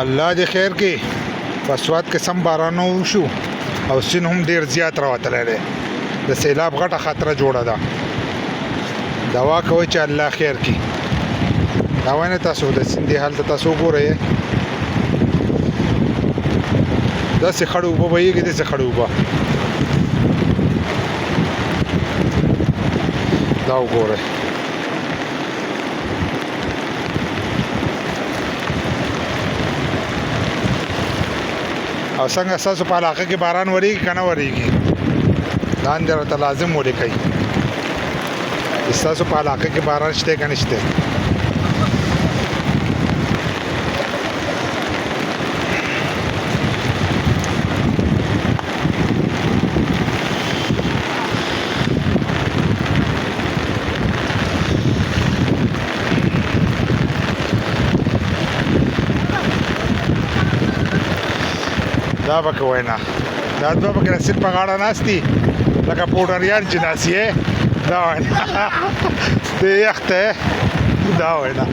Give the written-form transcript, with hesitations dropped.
الله دې خیر کې په سواد کې سم باران وشو او سین هم ډیر زیات راوتلی دی د سیلاب غټه خطره جوړه ده دعا کوئ چې الله خیر کړي دا وایي نه تاسو د سیند دې حال ته تاسو وګورئ داسې خړې اوبه بهیږي داسې خړې اوبه دا وګورئ او څنګه ستاسو په علاقه کې باران وریږي که نه وریږي لاندې راته لازم ولیکئ ستاسو په علاقه کې باران شته که نشته دا به کوی نه دا دوه پکې رسید په غاړه ناست دي لکه پوډریان چې ناست یې دا وایي نه ته یخ ته دا وایي نه